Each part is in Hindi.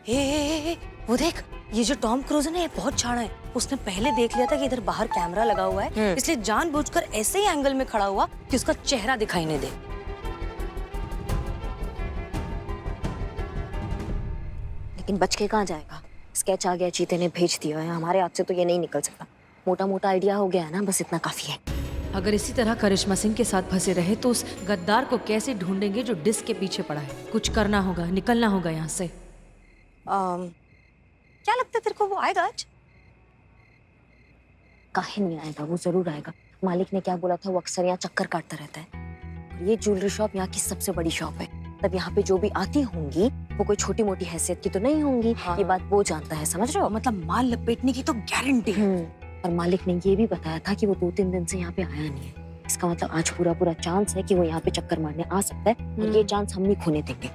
वो देख, ये जो टॉम क्रूज है ना, ये बहुत छाड़ा है। उसने पहले देख लिया था कि इधर बाहर कैमरा लगा हुआ है, इसलिए जानबूझकर ऐसे ही एंगल में खड़ा हुआ कि उसका चेहरा दिखाई नहीं दे। लेकिन बच के कहाँ जाएगा? स्केच आ गया, चीते ने भेज दिया है, हमारे हाथ से तो ये नहीं निकल सकता। मोटा मोटा आइडिया हो गया है ना, बस इतना काफी है। अगर इसी तरह करिश्मा सिंह के साथ फंसे रहे तो उस गद्दार को कैसे ढूंढेंगे जो डिस्क के पीछे पड़ा है? कुछ करना होगा, निकलना होगा यहाँ से। क्या लगता है तेरे को, वो आएगा आज? काहे नहीं आएगा, वो जरूर आएगा। मालिक ने क्या बोला था, वो अक्सर यहाँ चक्कर काटता रहता है। ये ज्वेलरी शॉप यहाँ की सबसे बड़ी शॉप है, तब यहाँ पे जो भी आती होंगी वो कोई छोटी मोटी हैसियत की तो नहीं होंगी। हाँ। ये बात वो जानता है, समझ रहे हो? मतलब माल लपेटने की तो गारंटी है। और मालिक ने ये भी बताया था कि वो 2-3 दिन से यहाँ पे आया नहीं है। इसका मतलब आज पूरा चांस है कि वो यहाँ पे चक्कर मारने आ सकता है, और ये चांस हम नहीं खोने देंगे।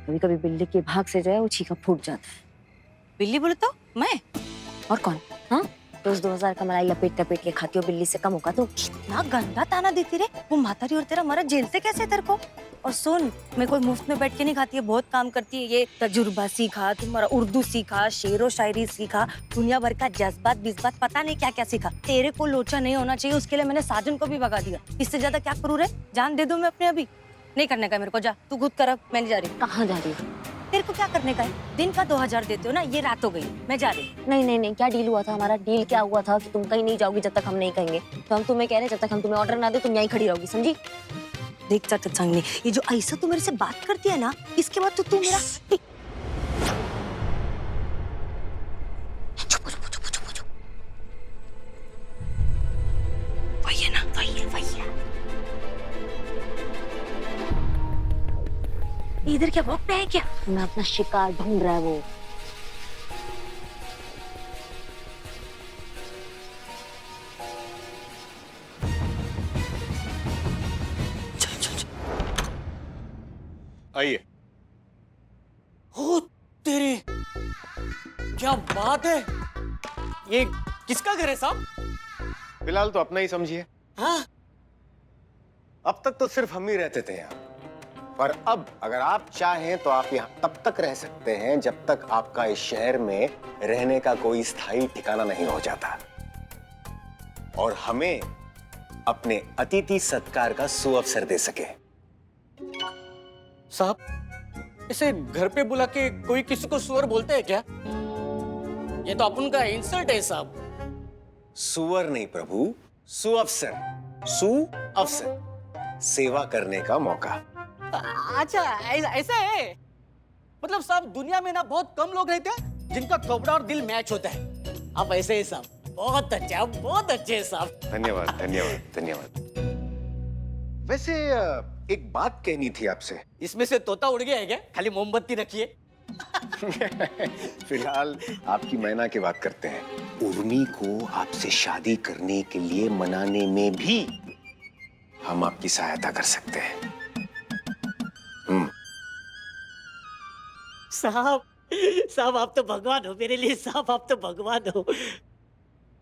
कभी कभी बिल्ली के भाग से जो है वो छीका फूट जाता है। बिल्ली बोले तो मैं? और कौन? हाँ, रोज 2000 का मलाई लपेट लपेट के खाती हो, बिल्ली से कम होगा तो? कितना गंदा ताना देती रे वो मातारी, और तेरा मरा झेलते कैसे तेरे को? और सुन, मैं कोई मुफ्त में बैठ के नहीं खाती है, बहुत काम करती है। ये तजुर्बा सीखा, तुम्हारा उर्दू सीखा, शेरो शायरी सीखा, दुनिया भर का जज्बात बिस्बात, पता नहीं क्या क्या सीखा। तेरे को लोचा नहीं होना चाहिए, उसके लिए मैंने साजन को भी भगा दिया। इससे ज्यादा क्या करूँ रे? जान दे दूं मैं अपने? अभी नहीं करने का मेरे को, जा तू खुद कर, मैं नहीं जा रही। कहाँ जा रही हो? तेरे को क्या करने का है? दिन का 2000 देते हो ना, ये रात हो गई, मैं जा रही। नहीं, क्या डील हुआ था हमारा? डील क्या हुआ था कि तुम कहीं नहीं जाओगी जब तक हम नहीं कहेंगे। तो हम तुम्हें कह रहे हैं, जब तक हम तुम्हें ऑर्डर ना दे तुम यहीं खड़ी रहोगी, समझी? देख चाचा संगनी, ये जो ऐसा तू मेरे से बात करती है ना, इसके बाद तो तू मेरा वही है ना, वही है। इधर क्या भौंकते हैं क्या? मैं अपना शिकार ढूंढ रहा है वो। चल। आइए। हो तेरी, क्या बात है! ये किसका घर है साहब? फिलहाल तो अपना ही समझिए। हाँ? अब तक तो सिर्फ हम ही रहते थे यहाँ, पर अब अगर आप चाहें तो आप यहाँ तब तक रह सकते हैं जब तक आपका इस शहर में रहने का कोई स्थायी ठिकाना नहीं हो जाता, और हमें अपने अतिथि सत्कार का सुअवसर दे सके। साहब, इसे घर पे बुला के कोई किसी को सुअर बोलते हैं क्या? ये तो अपन का इंसल्ट है साहब। सुअर नहीं प्रभु, सुअवसर। सुअवसर, सेवा करने का मौका। अच्छा, ऐसा है। मतलब साहब, दुनिया में ना बहुत कम लोग रहते हैं जिनका कपड़ा और दिल मैच होता है। आप ऐसे ही साहब, बहुत अच्छे, आप बहुत अच्छे साहब। धन्यवाद धन्यवाद धन्यवाद। वैसे एक बात कहनी थी आपसे। इसमें से तोता उड़ गया है क्या? खाली मोमबत्ती रखिए। फिलहाल आपकी मैना की बात करते हैं। उर्मी को आपसे शादी करने के लिए मनाने में भी हम आपकी सहायता कर सकते हैं। साहब आप तो भगवान हो मेरे लिए, साहब आप तो भगवान हो।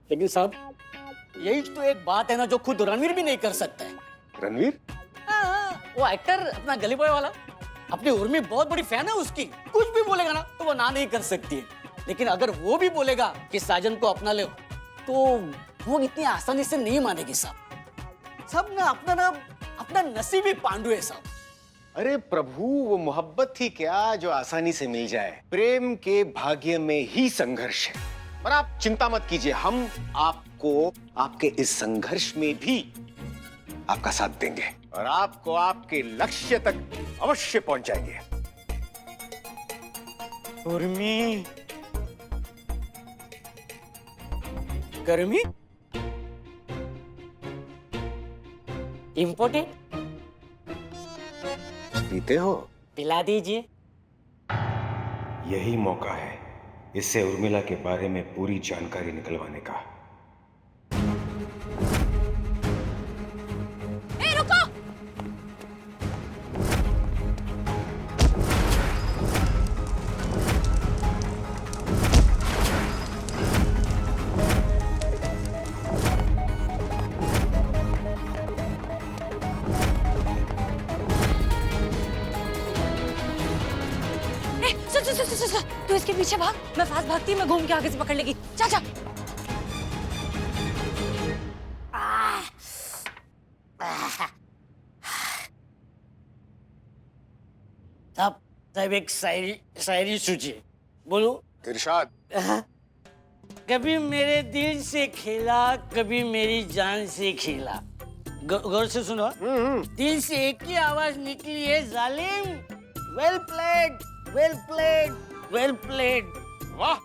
लेकिन साहब, यही तो एक बात है ना जो खुद रणवीर भी नहीं कर सकता है। रणवीर? वो एक्टर अपना गली बॉय वाला, अपनी उर्मी बहुत बड़ी फैन है उसकी। कुछ भी बोलेगा ना तो वो ना नहीं कर सकती है। लेकिन अगर वो भी बोलेगा कि साजन को अपना ले, तो वो इतनी आसानी से नहीं मानेगी साहब। सब ना अपना नसीब ही पांडु है साहब। अरे प्रभु, वो मोहब्बत ही क्या जो आसानी से मिल जाए। प्रेम के भाग्य में ही संघर्ष है। पर आप चिंता मत कीजिए, हम आपको आपके इस संघर्ष में भी आपका साथ देंगे और आपको आपके लक्ष्य तक अवश्य पहुंचाएंगे। उर्मी, गर्मी, इम्पोर्टेंट पीते हो? पिला दीजिए। यही मौका है इससे उर्मिला के बारे में पूरी जानकारी निकलवाने का। रुको! तू इसके पीछे भाग, मैं फास्ट भागती हूँ, मैं घूम के आगे से पकड़ लेगी। चल चल। साहब एक शायरी सोचिए। बोलो। इरशाद। कभी मेरे दिल से खेला, कभी मेरी जान से खेला। गौर से सुनो। दिल से एक ही आवाज निकली है, जालिम। Well played, well played, well played. वाह,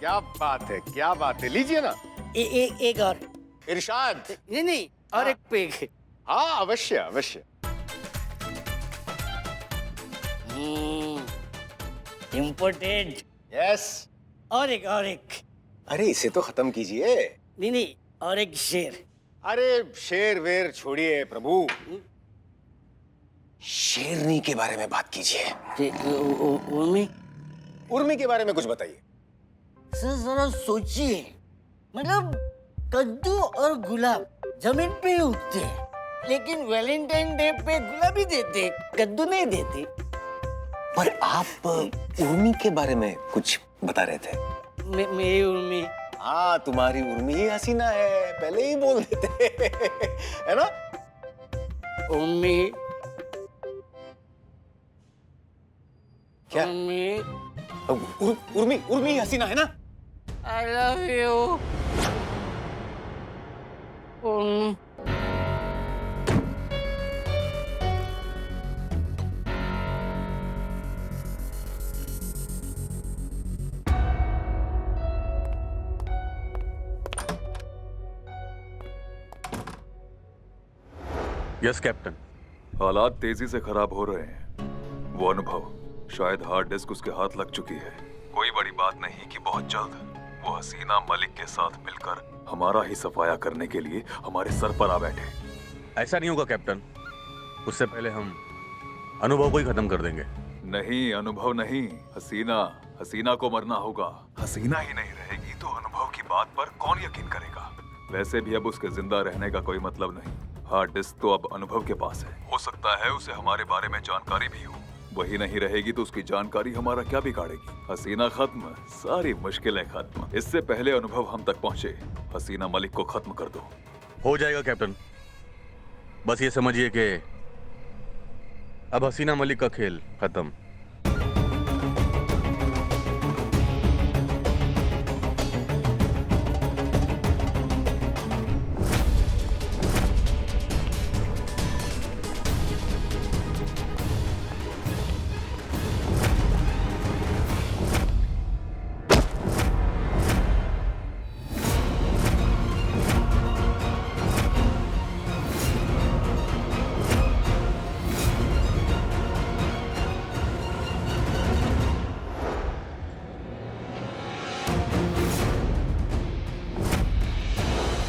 क्या बात है, क्या बात है। लीजिए ना। एक और। इरशाद। नहीं, और एक पेग। हाँ, अवश्य अवश्य। इम्पोर्टेड। यस। और एक। अरे इसे तो खत्म कीजिए। नहीं, और एक शेर। अरे शेर वेर छोड़िए प्रभु, शेरनी के बारे में बात कीजिए। उर्मी के बारे में कुछ बताइए। सर जरा सोचिए, मतलब कद्दू और गुलाब जमीन पे ही उगते हैं, लेकिन वैलेंटाइन डे पे गुलाब ही देते, कद्दू नहीं देते। पर आप उर्मी के बारे में कुछ बता रहे थे। मेरी उर्मी। हाँ, तुम्हारी उर्मी ही हसीना है, पहले ही बोल देते है ना। उर्मी। क्या? उर्मी ही हसीना है ना। I love you. Yes captain. हालात तेजी से खराब हो रहे हैं। वो अनुभव, शायद हार्ड डिस्क उसके हाथ लग चुकी है। कोई बड़ी बात नहीं कि बहुत जल्द वो हसीना मलिक के साथ मिलकर हमारा ही सफाया करने के लिए हमारे सर पर आ बैठे। ऐसा नहीं होगा कैप्टन, उससे पहले हम अनुभव को ही खत्म कर देंगे। नहीं, अनुभव नहीं, हसीना को मरना होगा। हसीना ही नहीं रहेगी तो अनुभव की बात पर कौन यकीन करेगा। वैसे भी अब उसके जिंदा रहने का कोई मतलब नहीं। हार्ड डिस्क तो अब अनुभव के पास है। हो सकता है उसे हमारे बारे में जानकारी भी हो। वही नहीं रहेगी तो उसकी जानकारी हमारा क्या बिगाड़ेगी। हसीना खत्म, सारी मुश्किलें खत्म। इससे पहले अनुभव हम तक पहुंचे, हसीना मलिक को खत्म कर दो। हो जाएगा कैप्टन, बस ये समझिए कि अब हसीना मलिक का खेल खत्म।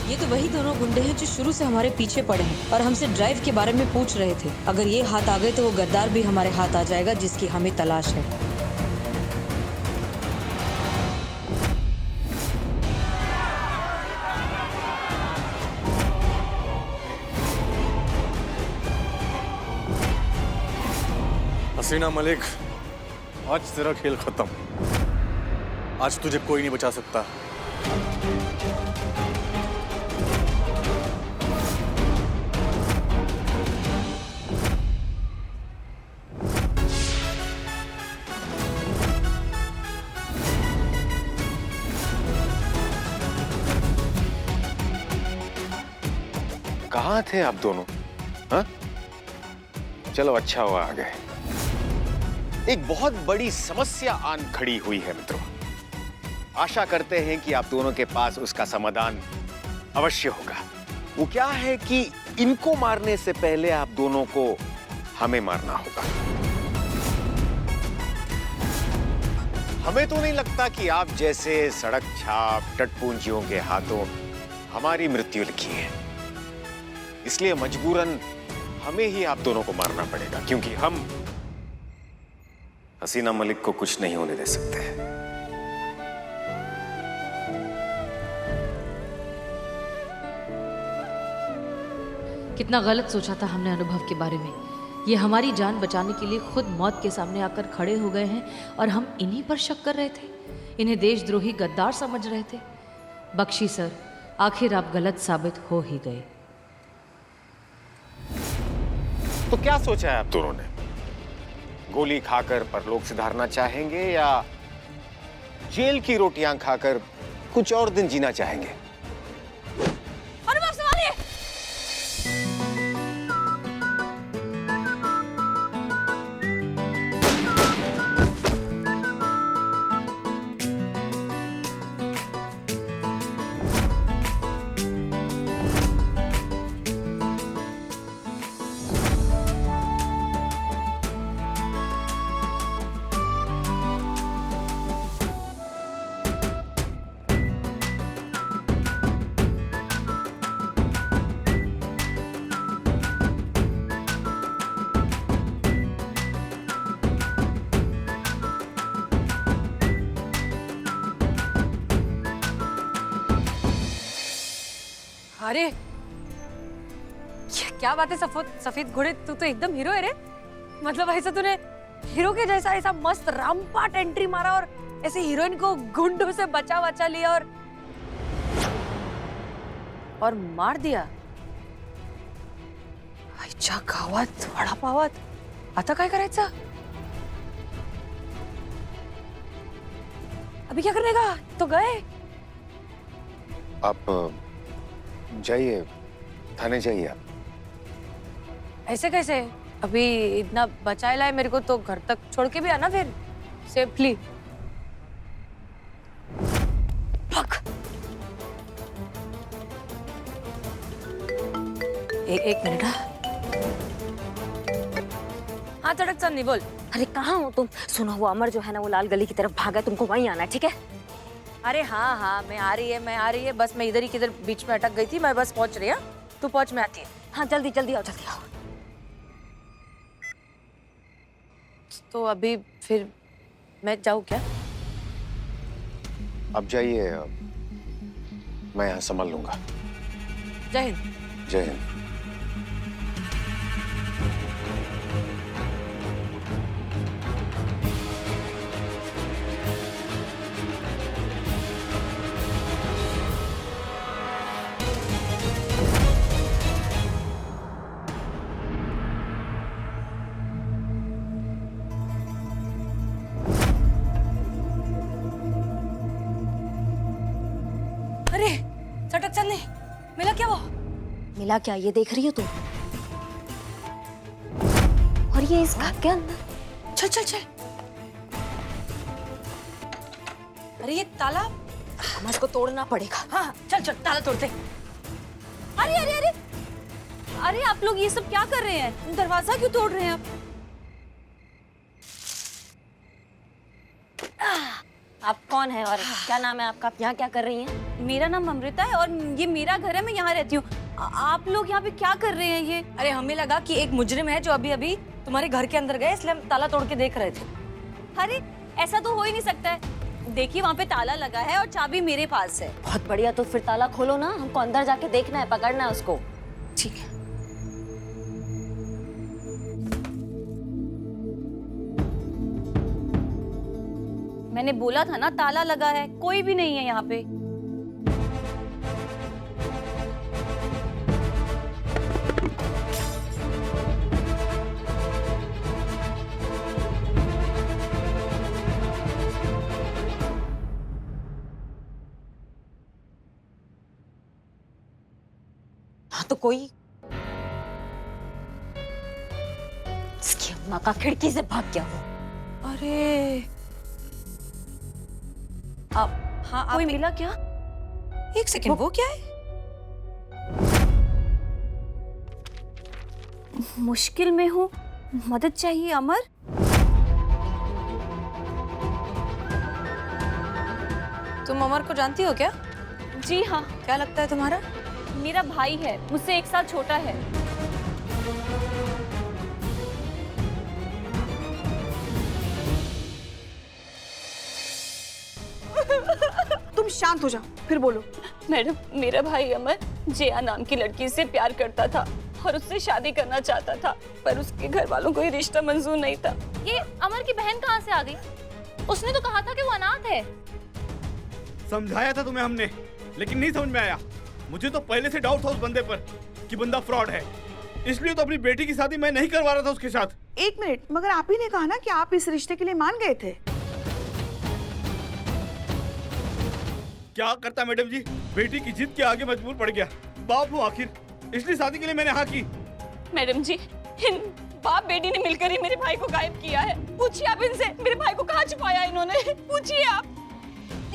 ये तो वही दोनों गुंडे हैं जो शुरू से हमारे पीछे पड़े हैं और हमसे ड्राइव के बारे में पूछ रहे थे। अगर ये हाथ आ गए तो वो गद्दार भी हमारे हाथ आ जाएगा जिसकी हमें तलाश है। हसीना मलिक, आज तेरा खेल खत्म। आज तुझे कोई नहीं बचा सकता। कहाँ थे आप दोनों? हाँ? चलो अच्छा हुआ आ गए। एक बहुत बड़ी समस्या आन खड़ी हुई है मित्रों। आशा करते हैं कि आप दोनों के पास उसका समाधान अवश्य होगा। वो क्या है कि इनको मारने से पहले आप दोनों को हमें मारना होगा। हमें तो नहीं लगता कि आप जैसे सड़क छाप टटपूंजियों के हाथों हमारी मृत्यु लिखी है। इसलिए मजबूरन हमें ही आप दोनों को मारना पड़ेगा, क्योंकि हम हसीना मलिक को कुछ नहीं होने दे सकते। कितना गलत सोचा था हमने अनुभव के बारे में। ये हमारी जान बचाने के लिए खुद मौत के सामने आकर खड़े हो गए हैं और हम इन्हीं पर शक कर रहे थे। इन्हें देशद्रोही गद्दार समझ रहे थे। बख्शी सर, आखिर आप गलत साबित हो ही गए। तो क्या सोचा है आप दोनों ने? गोली खाकर परलोक सिधारना चाहेंगे या जेल की रोटियां खाकर कुछ और दिन जीना चाहेंगे? अनुभव संभालिए। अरे ये क्या बात है सफेद घोड़े, तू तो एकदम हीरो है रे। मतलब ऐसा तूने हीरो के जैसा ऐसा मस्त रामपाट एंट्री मारा और ऐसे हीरोइन को गुंडों से बचा लिया और मार दिया। आईच्या गावात वडापावात आता काय करायचं? अभी क्या करने का? तो गए। आप जाइए, थाने जाइए आप। ऐसे कैसे? अभी इतना बचाए लाए मेरे को, तो घर तक छोड़ के भी आना फिर सेफली। भाग। एक मिनट। हाँ चटक चंदी बोल। अरे कहाँ हो तुम? सुना हुआ अमर जो है ना वो लाल गली की तरफ भागा है, तुमको वहीं आना है, ठीक है? अरे हाँ मैं आ रही है बस मैं इधर ही किधर बीच में अटक गई थी, मैं बस पहुंच रही हूँ। तू पहुंच, मैं आती है। हाँ जल्दी जल्दी आओ, जल्दी आओ। तो अभी फिर मैं जाऊँ क्या? अब जाइए, मैं यहाँ संभाल लूंगा। जय हिंद। जय हिंद। अरे चटक चंदी, मिला क्या वो? मिला क्या? ये देख रही हो तुम? और ये इस घर के अंदर। चल चल चल। अरे ये ताला, हमें इसको तोड़ना पड़ेगा। हाँ चल चल ताला तोड़ते। अरे अरे अरे अरे आप लोग ये सब क्या कर रहे हैं? दरवाजा क्यों तोड़ रहे हैं आप? आप कौन है और क्या नाम है आपका? आप यहाँ क्या कर रही हैं? मेरा नाम अमृता है और ये मेरा घर है, मैं यहाँ रहती हूँ। आप लोग यहाँ पे क्या कर रहे हैं ये? अरे हमें लगा कि एक मुजरिम है जो अभी अभी तुम्हारे घर के अंदर गए, इसलिए हम ताला तोड़ के देख रहे थे। अरे ऐसा तो हो ही नहीं सकता है। देखिए वहाँ पे ताला लगा है और चाबी मेरे पास है। बहुत बढ़िया, तो फिर ताला खोलो ना, हमको अंदर जाके देखना है, पकड़ना है उसको। ठीक है। मैंने बोला था ना ताला लगा है, कोई भी नहीं है यहाँ पे। हाँ तो कोई इसकी अम्मा का खिड़की से भाग गया वो। अरे आप, हाँ कोई आप मिला क्या? एक सेकंड, वो क्या है? मुश्किल में हूँ, मदद चाहिए अमर। तुम अमर को जानती हो क्या? जी हाँ, क्या लगता है तुम्हारा? मेरा भाई है, मुझसे 1 साल छोटा है। तुम शांत हो जाओ, फिर बोलो। मैडम, मेरा भाई अमर जया नाम की लड़की से प्यार करता था और उससे शादी करना चाहता था, पर उसके घर वालों को ये रिश्ता मंजूर नहीं था। ये अमर की बहन कहाँ से आ गई? उसने तो कहा था कि वो अनाथ है। समझाया था तुम्हें हमने, लेकिन नहीं समझ में आया। मुझे तो पहले से डाउट था उस बंदे पर कि बंदा फ्रॉड है, इसलिए तो अपनी बेटी की शादी मैं नहीं करवा रहा था उसके साथ। एक मिनट, मगर आप ही ने कहा ना कि आप इस रिश्ते के लिए मान गए थे। क्या करता मैडम जी, बेटी की जिद के आगे मजबूर पड़ गया। बाप हूँ आखिर, इसलिए शादी के लिए मैंने हाँ की। मैडम जी, इन बाप बेटी ने मिलकर ही मेरे भाई को गायब किया है। पूछिए आप इनसे, मेरे भाई को कहाँ छुपाया इन्होंने, पूछिए आप।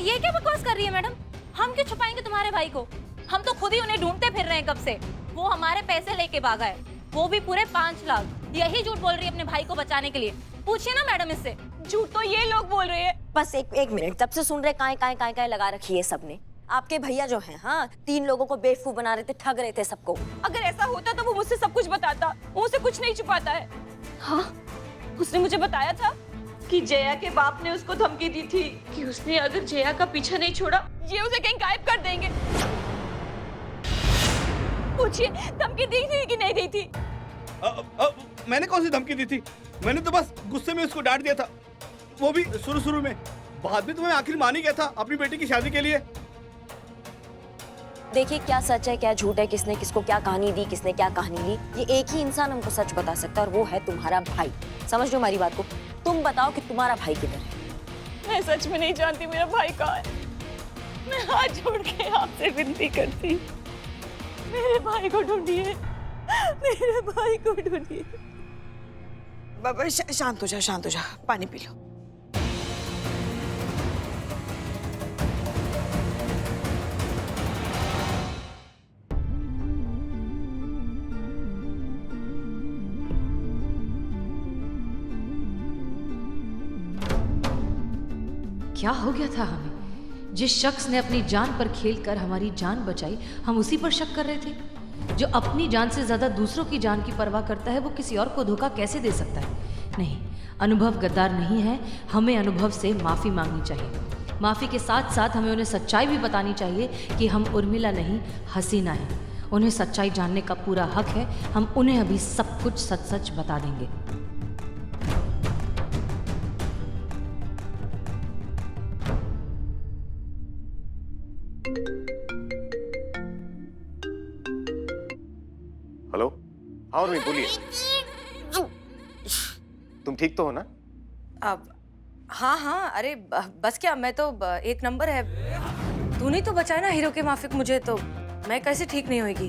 ये क्या बकवास कर रही है मैडम? हम क्यों छुपाएंगे तुम्हारे भाई को? हम तो खुद ही उन्हें ढूंढते फिर रहे हैं कब से। वो हमारे पैसे लेके भागा है, वो भी पूरे 5 लाख। यही झूठ बोल रही है अपने भाई को बचाने के लिए। पूछिए ना मैडम इससे। झूठ तो ये लोग बोल रहे हैं। बस एक मिनट, तब से सुन रहे काय लगा रखी है सबने। आपके भैया जो हैं, हाँ, 3 लोगों को बेवकूफ बना रहे थे, ठग रहे थे सबको। अगर ऐसा होता तो वो मुझसे सब कुछ बताता, वो मुझसे कुछ नहीं छुपाता है। हाँ, उसने मुझे बताया था कि जया के बाप ने उसको धमकी दी थी कि उसने अगर जया का पीछा नहीं छोड़ा, ये उसे कहीं गायब कर देंगे। पूछिए, धमकी दी थी कि नहीं दी थी? मैंने कौन सी धमकी दी थी? मैंने तो बस गुस्से में उसको डांट दिया था, वो भी शुरू में। बाद में तो मैं आखिर मान ही गया था अपनी बेटी की शादी के लिए। देखिए, क्या सच है क्या झूठ है, किसने किसको क्या कहानी दी, किसने क्या कहानी ली, ये एक ही इंसान हमको सच बता सकता है, और वो है तुम्हारा भाई। समझ लो हमारी बात को। तुम बताओ कि तुम्हारा भाई किधर है? मैं सच में नहीं जानती मेरा भाई कहाँ है। मैं हाथ जोड़ के आपसे विनती करती, मेरे भाई को ढूंढिए, मेरे भाई को ढूंढिए। बाबा शांत हो जा, पानी पी लो। क्या हो गया था हमें? जिस शख्स ने अपनी जान पर खेलकर हमारी जान बचाई, हम उसी पर शक कर रहे थे। जो अपनी जान से ज्यादा दूसरों की जान की परवाह करता है, वो किसी और को धोखा कैसे दे सकता है? नहीं, अनुभव गद्दार नहीं है। हमें अनुभव से माफी मांगनी चाहिए। माफी के साथ साथ हमें उन्हें सच्चाई भी बतानी चाहिए कि हम उर्मिला नहीं, हसीना है। उन्हें सच्चाई जानने का पूरा हक है। हम उन्हें अभी सब कुछ सच सच बता देंगे। हेलो, हाँ उर्मी बोलिए। तुम ठीक तो हो ना? अब हाँ, अरे बस क्या, मैं तो एक नंबर है। तू नहीं तो बचाए ना हीरो के माफिक मुझे, तो मैं कैसे ठीक नहीं होगी?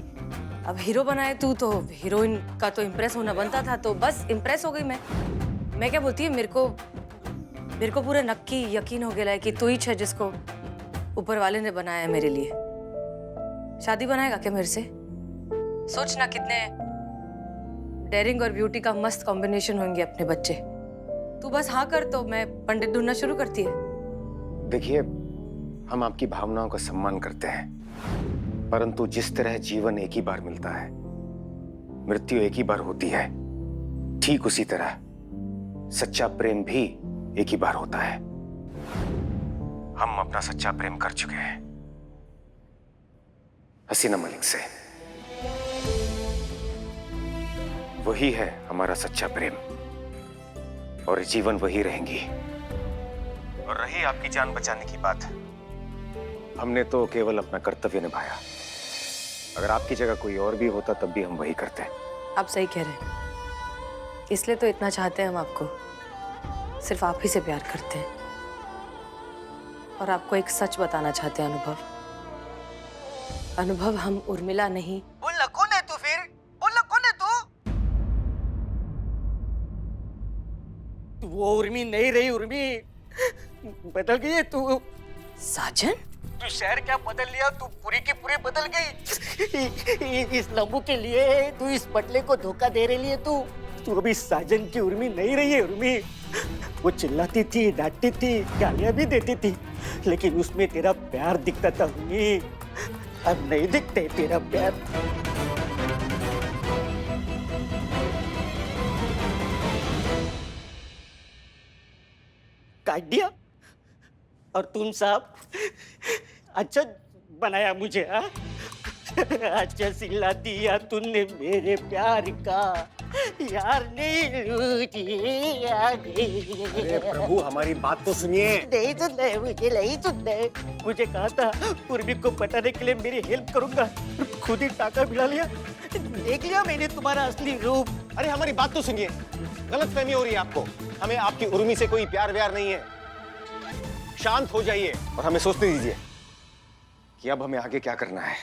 अब हीरो बनाए तू, तो हीरोइन का तो इम्प्रेस होना बनता था, तो बस इम्प्रेस हो गई मैं क्या बोलती है, मेरे को पूरे नक्की यकीन हो गया है कि तू ही है जिसको ऊपर वाले ने बनाया है मेरे लिए। शादी बनाएगा क्या मेरे से? सोचना कितने डेयरिंग और ब्यूटी का मस्त कॉम्बिनेशन होंगे अपने बच्चे। तू बस हाँ कर तो मैं पंडित ढूंढना शुरू करती है। देखिए, हम आपकी भावनाओं का सम्मान करते हैं, परंतु जिस तरह जीवन एक ही बार मिलता है, मृत्यु एक ही बार होती है, ठीक उसी तरह सच्चा प्रेम भी एक ही बार होता है। हम अपना सच्चा प्रेम कर चुके हैं हसीना मलिक से। वही है हमारा सच्चा प्रेम, और जीवन वही रहेंगी। और रही आपकी जान बचाने की बात, हमने तो केवल अपना कर्तव्य निभाया। अगर आपकी जगह कोई और भी होता तब भी हम वही करते। आप सही कह रहे हैं, इसलिए तो इतना चाहते हैं हम आपको। सिर्फ आप ही से प्यार करते हैं, और आपको एक सच बताना चाहते हैं अनुभव, हम उर्मिला नहीं। बोलना कौन है तू फिर? बोलना कौन है तू? वो उर्मी नहीं रही, उर्मी बदल गई है तू। साजन, तू शहर क्या बदल लिया, तू पूरी की पूरी बदल गई। इस लम्बू के लिए तू इस बटले को धोखा दे रही है। तू अभी साजन की उर्मी नहीं रही है। उर्मी वो चिल्लाती थी, डांटती थी, गालियां भी देती थी, लेकिन उसमें तेरा प्यार दिखता था। उर्मी अब नहीं दिखते तेरा प्यार। काट दिया, और तुम साहब अच्छा बनाया मुझे। हाँ, अच्छा सिला दिया तूने मेरे प्यार का, यार नहीं अरे प्रभु हमारी बात तो सुनिए। नहीं सुनना है, मुझे नहीं सुनना है। मुझे कहा था उर्मी को पटाने के लिए मेरी हेल्प करूंगा, खुद ही टाका भिड़ा लिया। देख लिया मैंने तुम्हारा असली रूप। अरे हमारी बात तो सुनिए, गलतफहमी हो रही है आपको। हमें आपकी उर्मी से कोई प्यार व्यार नहीं है। शांत हो जाइए और हमें सोचने दीजिए कि अब हमें आगे क्या करना है।